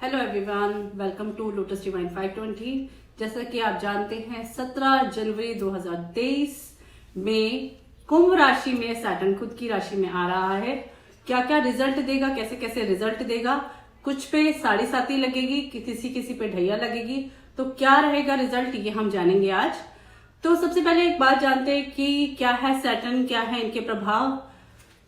Hello everyone, welcome to Lotus Divine 520। जैसा कि आप जानते हैं 17 जनवरी 2023 में कुंभ राशि में सैटर्न खुद की राशि में आ रहा है। क्या क्या रिजल्ट देगा, कैसे कैसे रिजल्ट देगा, कुछ पे साढ़े साती लगेगी, किसी किसी पे ढैया लगेगी, तो क्या रहेगा रिजल्ट ये हम जानेंगे आज। तो सबसे पहले एक बात जानते हैं कि क्या है सैटर्न, क्या है इनके प्रभाव।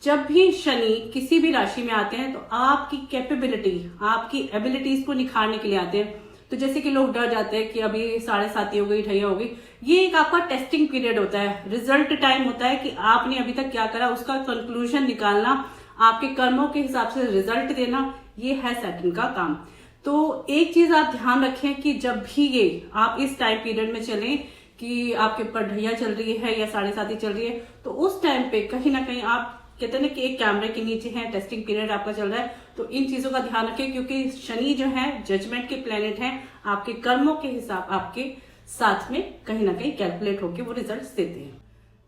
जब भी शनि किसी भी राशि में आते हैं तो आपकी कैपेबिलिटी, आपकी एबिलिटीज को निखारने के लिए आते हैं। तो जैसे कि लोग डर जाते हैं कि अभी साढ़े साती हो गई, ढैया हो गई, ये एक आपका टेस्टिंग पीरियड होता है, रिजल्ट टाइम होता है कि आपने अभी तक क्या करा, उसका कंक्लूजन निकालना, आपके कर्मों के हिसाब से रिजल्ट देना, ये है सैटर्न का काम। तो एक चीज आप ध्यान रखें कि जब भी ये आप इस टाइम पीरियड में चलें कि आपके ऊपर ढैया चल रही है या साढ़े साती चल रही है, तो उस टाइम पे कहीं ना कहीं आप कहते हैं ना कि एक कैमरे के नीचे है, टेस्टिंग पीरियड आपका चल रहा है। तो इन चीजों का ध्यान रखें क्योंकि शनि जो है जजमेंट के प्लेनेट है, आपके कर्मों के हिसाब आपके साथ में कहीं ना कहीं कैलकुलेट होकर वो रिजल्ट्स देते हैं।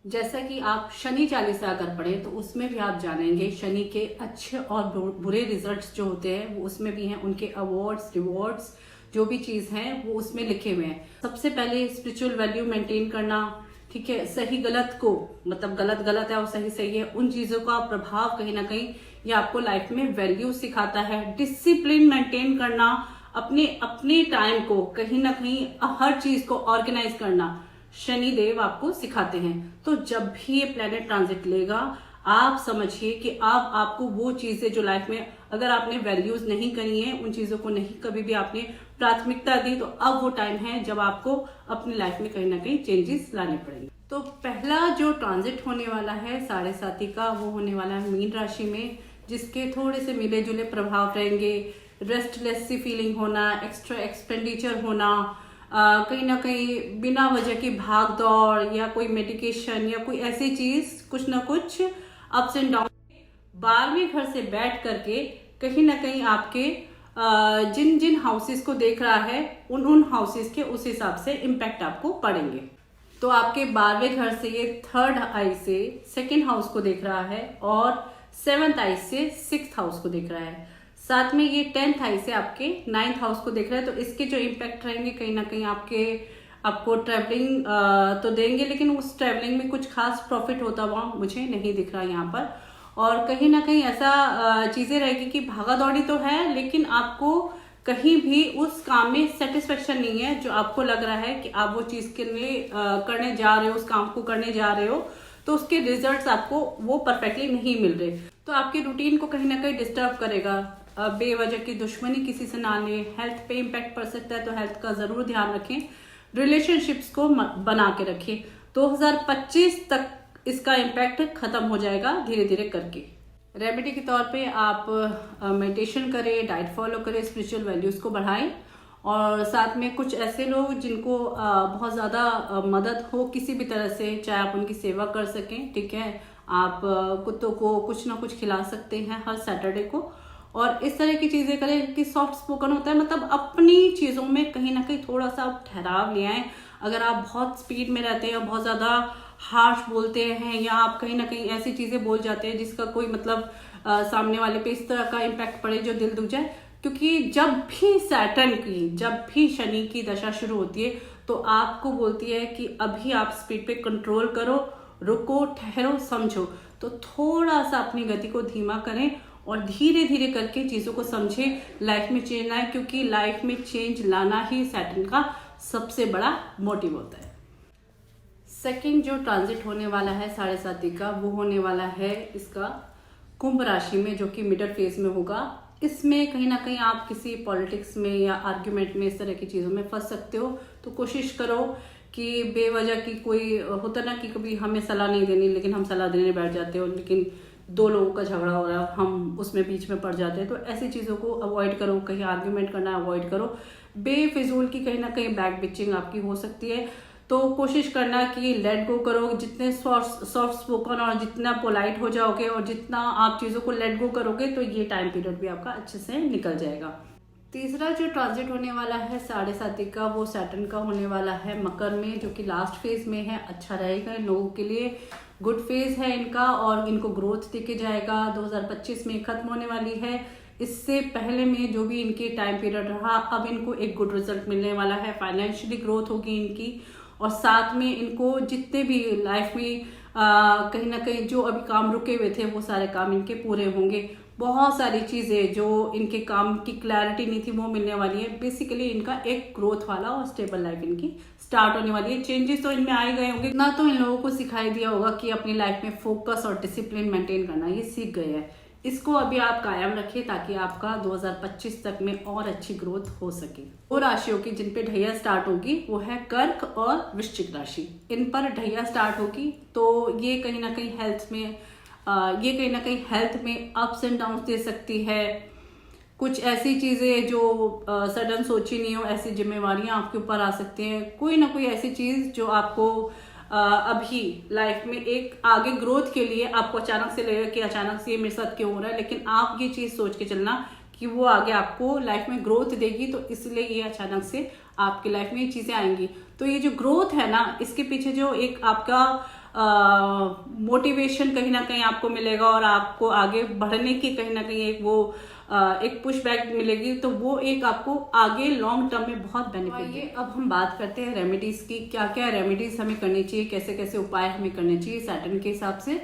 जैसा कि आप शनि चालीसा अगर पढ़े तो उसमें भी आप जानेंगे शनि के अच्छे और बुरे रिजल्ट्स जो होते हैं वो उसमें भी हैं, उनके अवार्ड्स, रिवॉर्ड्स, जो भी चीज है वो उसमें लिखे हुए हैं। सबसे पहले स्पिरिचुअल वैल्यू मेंटेन करना, ठीक है, सही गलत को, मतलब गलत गलत है और सही सही है, उन चीजों का प्रभाव कहीं ना कहीं ये आपको लाइफ में वैल्यू सिखाता है। डिसिप्लिन मेंटेन करना, अपने अपने टाइम को कहीं ना कहीं हर चीज को ऑर्गेनाइज करना शनि देव आपको सिखाते हैं। तो जब भी ये प्लेनेट ट्रांजिट लेगा आप समझिए कि अब आपको वो चीजें जो लाइफ में अगर आपने वैल्यूज नहीं करी है, उन चीजों को नहीं कभी भी आपने प्राथमिकता दी, तो अब वो टाइम है जब आपको अपनी लाइफ में कहीं ना कहीं चेंजेस लाने पड़ेंगे। तो पहला जो ट्रांजिट होने वाला है साढ़े साती का, वो होने वाला है मीन राशि में, जिसके थोड़े से मिले जुले प्रभाव रहेंगे। रेस्टलेस सी फीलिंग होना, एक्स्ट्रा एक्सपेंडिचर होना, कहीं ना कहीं बिना वजह की भाग दौड़ या कोई मेडिकेशन या कोई ऐसी चीज, कुछ ना कुछ अप्स एंड डाउन। 12वें घर से बैठ करके कहीं ना कहीं आपके जिन जिन हाउसेस को देख रहा है उन हाउसेस के उस हिसाब से इम्पैक्ट आपको पड़ेंगे। तो आपके 12वें घर से ये थर्ड आई से सेकेंड हाउस को देख रहा है और 7th आई से 6th हाउस को देख रहा है। साथ में ये 10th आई से आपके 9th हाउस को देख रहा है। तो इसके जो इम्पैक्ट रहेंगे कहीं ना कहीं आपको ट्रैवलिंग तो देंगे, लेकिन उस ट्रैवलिंग में कुछ खास प्रॉफिट होता हुआ मुझे नहीं दिख रहा यहाँ पर। और कहीं ना कहीं ऐसा चीजें रहेगी कि भागा दौड़ी तो है, लेकिन आपको कहीं भी उस काम में सेटिस्फेक्शन नहीं है जो आपको लग रहा है कि आप वो चीज के लिए करने जा रहे हो, उस काम को करने जा रहे हो, तो उसके रिजल्ट्स आपको वो परफेक्टली नहीं मिल रहे। तो आपके रूटीन को कहीं ना कहीं डिस्टर्ब करेगा। बेवजह की दुश्मनी किसी से ना ले, हेल्थ पे इम्पैक्ट पड़ सकता है, तो हेल्थ का जरूर ध्यान रखें। रिलेशनशिप्स को बना के रखें। 2025 तक इसका इम्पैक्ट खत्म हो जाएगा धीरे धीरे करके। रेमेडी के तौर पे आप मेडिटेशन करें, डाइट फॉलो करें, स्पिरिचुअल वैल्यूज को बढ़ाएं, और साथ में कुछ ऐसे लोग जिनको बहुत ज्यादा मदद हो किसी भी तरह से, चाहे आप उनकी सेवा कर सकें, ठीक है, आप कुत्तों को कुछ ना कुछ खिला सकते हैं हर सैटरडे को, और इस तरह की चीजें करें कि सॉफ्ट स्पोकन होता है, मतलब अपनी चीजों में कहीं ना कहीं थोड़ा सा आप ठहराव ले आए। अगर आप बहुत स्पीड में रहते हैं, बहुत ज्यादा हार्श बोलते हैं, या आप कहीं ना कहीं ऐसी चीजें बोल जाते हैं जिसका कोई मतलब सामने वाले पे इस तरह का इम्पैक्ट पड़े जो दिल दुख जाए, क्योंकि जब भी सैटर्न की, जब भी शनि की दशा शुरू होती है तो आपको बोलती है कि अभी आप स्पीड पे कंट्रोल करो, रुको, ठहरो, समझो। तो थोड़ा सा अपनी गति को धीमा करें और धीरे धीरे करके चीजों को समझें। लाइफ में चेंज आए, क्योंकि लाइफ में चेंज लाना ही सैटर्न का सबसे बड़ा मोटिव होता है। सेकंड जो ट्रांजिट होने वाला है साढ़े साती का, वो होने वाला है इसका कुंभ राशि में, जो कि मिडल फेज में होगा। इसमें कहीं ना कहीं आप किसी पॉलिटिक्स में या आर्ग्यूमेंट में, इस तरह की चीजों में फंस सकते हो। तो कोशिश करो कि बेवजह की कोई होता ना कि कभी हमें सलाह नहीं देनी लेकिन हम सलाह देने बैठ जाते हो, लेकिन दो लोगों का झगड़ा हो रहा है, हम उसमें बीच में पड़ जाते हैं। तो ऐसी चीजों को अवॉइड करो, कहीं आर्ग्यूमेंट करना अवॉइड करो। बेफिजूल की कहीं ना कहीं बैक बिचिंग आपकी हो सकती है, तो कोशिश करना कि लेट गो करो। जितने सॉफ्ट स्पोकन और जितना पोलाइट हो जाओगे और जितना आप चीजों को लेट गो करोगे, तो ये टाइम पीरियड भी आपका अच्छे से निकल जाएगा। तीसरा जो ट्रांजिट होने वाला है साढ़े साती का, वो सैटर्न का होने वाला है मकर में, जो कि लास्ट फेज में है। अच्छा रहेगा इन लोगों के लिए, गुड फेज है इनका, और इनको ग्रोथ दिखे जाएगा। 2025 में खत्म होने वाली है इससे पहले में जो भी इनके टाइम पीरियड रहा, अब इनको एक गुड रिजल्ट मिलने वाला है। फाइनेंशियली ग्रोथ होगी इनकी, और साथ में इनको जितने भी लाइफ में कहीं ना कहीं जो अभी काम रुके हुए थे वो सारे काम इनके पूरे होंगे। बहुत सारी चीजें जो इनके काम की क्लैरिटी नहीं थी वो मिलने वाली है। बेसिकली इनका एक ग्रोथ वाला और स्टेबल लाइफ इनकी स्टार्ट होने वाली है। चेंजेस तो इनमें आए गए होंगे ना, तो इन लोगों को सिखाई दिया होगा कि अपनी लाइफ में फोकस और डिसिप्लिन मेंटेन करना, ये सीख गए हैं। इसको अभी आप कायम रखिए ताकि आपका 2025 तक में और अच्छी ग्रोथ हो सके। वो राशियों की जिन पे ढैया स्टार्ट होगी वो है कर्क और वृश्चिक राशि। इन पर ढैया स्टार्ट होगी तो ये कहीं ना कहीं हेल्थ में अप्स एंड डाउन्स दे सकती है। कुछ ऐसी चीजें जो सडन सोची नहीं हो, ऐसी जिम्मेवारियां आपके ऊपर आ सकती हैं। कोई ना कोई ऐसी चीज जो आपको अभी लाइफ में एक आगे ग्रोथ के लिए आपको अचानक से लगेगा कि अचानक से ये मेरे साथ क्यों हो रहा है, लेकिन आप ये चीज सोच के चलना कि वो आगे आपको लाइफ में ग्रोथ देगी, तो इसलिए ये अचानक से आपकी लाइफ में ये चीजें आएंगी। तो ये जो ग्रोथ है ना, इसके पीछे जो एक आपका मोटिवेशन कहीं ना कहीं आपको मिलेगा और आपको आगे बढ़ने की कहीं ना कहीं एक पुश बैक मिलेगी, तो वो एक आपको आगे लॉन्ग टर्म में बहुत बेनिफिट है। अब हम बात करते हैं रेमेडीज की। क्या क्या रेमेडीज हमें करनी चाहिए, कैसे कैसे उपाय हमें करने चाहिए सैटर्न के हिसाब से।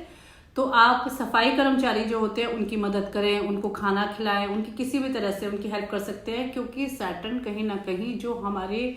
तो आप सफाई कर्मचारी जो होते हैं उनकी मदद करें, उनको खाना खिलाएं, उनकी किसी भी तरह से उनकी हेल्प कर सकते हैं, क्योंकि सैटर्न कहीं ना कहीं जो हमारे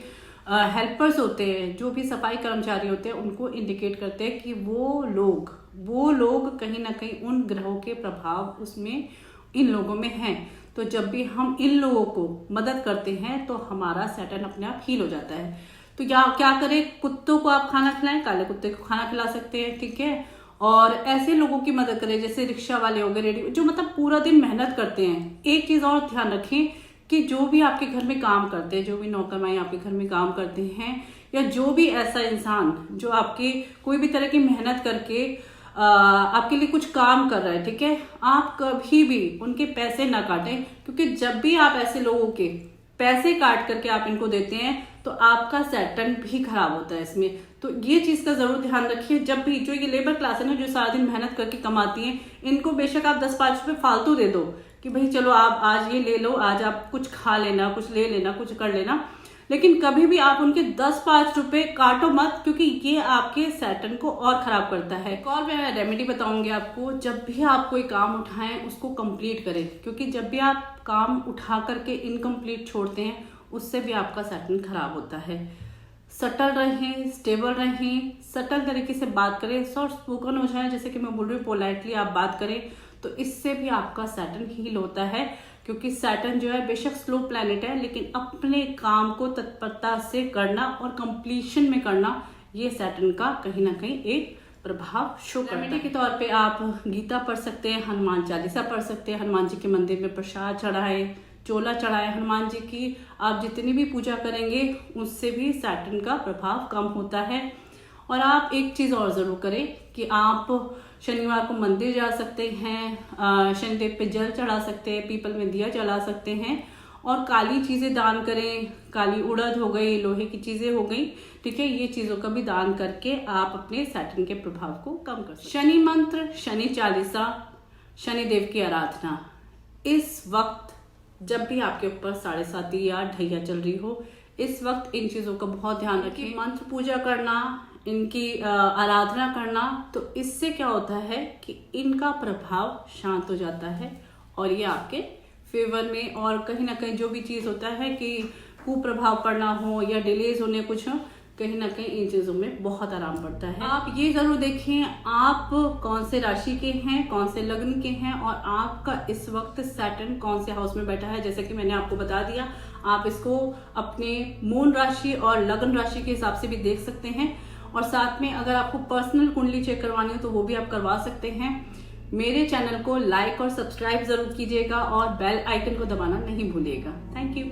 हेल्पर्स होते हैं, जो भी सफाई कर्मचारी होते हैं, उनको इंडिकेट करते हैं कि वो लोग कहीं ना कहीं उन ग्रहों के प्रभाव उसमें इन लोगों में हैं। तो जब भी हम इन लोगों को मदद करते हैं तो हमारा सैटर्न अपने आप हील हो जाता है। तो क्या करें, कुत्तों को आप खाना खिलाएं, काले कुत्ते को खाना खिला सकते हैं, ठीक है। और ऐसे लोगों की मदद करें जैसे रिक्शा वाले हो गए, रेडी, जो मतलब पूरा दिन मेहनत करते हैं। एक चीज और ध्यान रखें कि जो भी आपके घर में काम करते हैं, जो भी नौकरमाई आपके घर में काम करते हैं, या जो भी ऐसा इंसान जो आपके कोई भी तरह की मेहनत करके आपके लिए कुछ काम कर रहा है, ठीक है, आप कभी भी उनके पैसे ना काटें, क्योंकि जब भी आप ऐसे लोगों के पैसे काट करके आप इनको देते हैं तो आपका सैटर्न भी खराब होता है इसमें। तो ये चीज का जरूर ध्यान रखिए। जब भी जो ये लेबर क्लास है ना, जो सारा दिन मेहनत करके कमाती हैं, इनको बेशक आप 10-5 रुपए फालतू दे दो कि भाई चलो आप आज ये ले लो, आज आप कुछ खा लेना, कुछ ले लेना, कुछ कर लेना, लेकिन कभी भी आप उनके 10-5 रुपए काटो मत, क्योंकि ये आपके सैटर्न को और खराब करता है। एक और मैं रेमेडी बताऊंगी आपको, जब भी आप कोई काम उठाएं उसको कंप्लीट करें, क्योंकि जब भी आप काम उठा करके इनकम्प्लीट छोड़ते हैं उससे भी आपका सैटर्न खराब होता है। सटल रहें, स्टेबल रहें, सटल तरीके से बात करें, सॉफ्ट स्पोकन हो जाए, जैसे कि मैं बोल रही हूँ, पोलाइटली आप बात करें, तो इससे भी आपका सैटर्न हील होता है। क्योंकि सैटर्न जो है बेशक स्लो प्लैनेट है, लेकिन अपने काम को तत्परता से करना और कंप्लीशन में करना, ये सैटर्न का कहीं ना कहीं एक प्रभाव शो करता है। रेमेडी के तौर पे आप गीता पढ़ सकते हैं, हनुमान चालीसा पढ़ सकते हैं, हनुमान जी के मंदिर में प्रसाद चढ़ाए, चोला चढ़ाए हनुमान जी की। आप जितनी भी पूजा करेंगे उससे भी सैटर्न का प्रभाव कम होता है। और आप एक चीज और जरूर करें कि आप शनिवार को मंदिर जा सकते हैं, शनिदेव पे जल चढ़ा सकते हैं, पीपल में दिया जला सकते हैं, और काली चीजें दान करें। काली उड़द हो गई, लोहे की चीजें हो गई, ठीक है, ये चीजों का भी दान करके आप अपने सैटर्न के प्रभाव को कम कर सकते हैं। शनि मंत्र, शनि चालीसा, शनिदेव की आराधना, इस वक्त जब भी आपके ऊपर 7:30 या ढैया चल रही हो, इस वक्त इन चीजों का बहुत ध्यान रखें। मंत्र पूजा करना, इनकी आराधना करना, तो इससे क्या होता है कि इनका प्रभाव शांत हो जाता है और ये आपके फेवर में, और कहीं ना कहीं जो भी चीज होता है कि कुप्रभाव पड़ना हो या डिलेज होने कुछ हो, कहीं ना कहीं इन चीजों में बहुत आराम पड़ता है। आप ये जरूर देखें आप कौन से राशि के हैं, कौन से लग्न के हैं, और आपका इस वक्त सैटर्न कौन से हाउस में बैठा है। जैसे कि मैंने आपको बता दिया, आप इसको अपने मून राशि और लग्न राशि के हिसाब से भी देख सकते हैं, और साथ में अगर आपको पर्सनल कुंडली चेक करवानी हो तो वो भी आप करवा सकते हैं। मेरे चैनल को लाइक और सब्सक्राइब जरूर कीजिएगा और बेल आइकन को दबाना नहीं भूलिएगा। Thank you.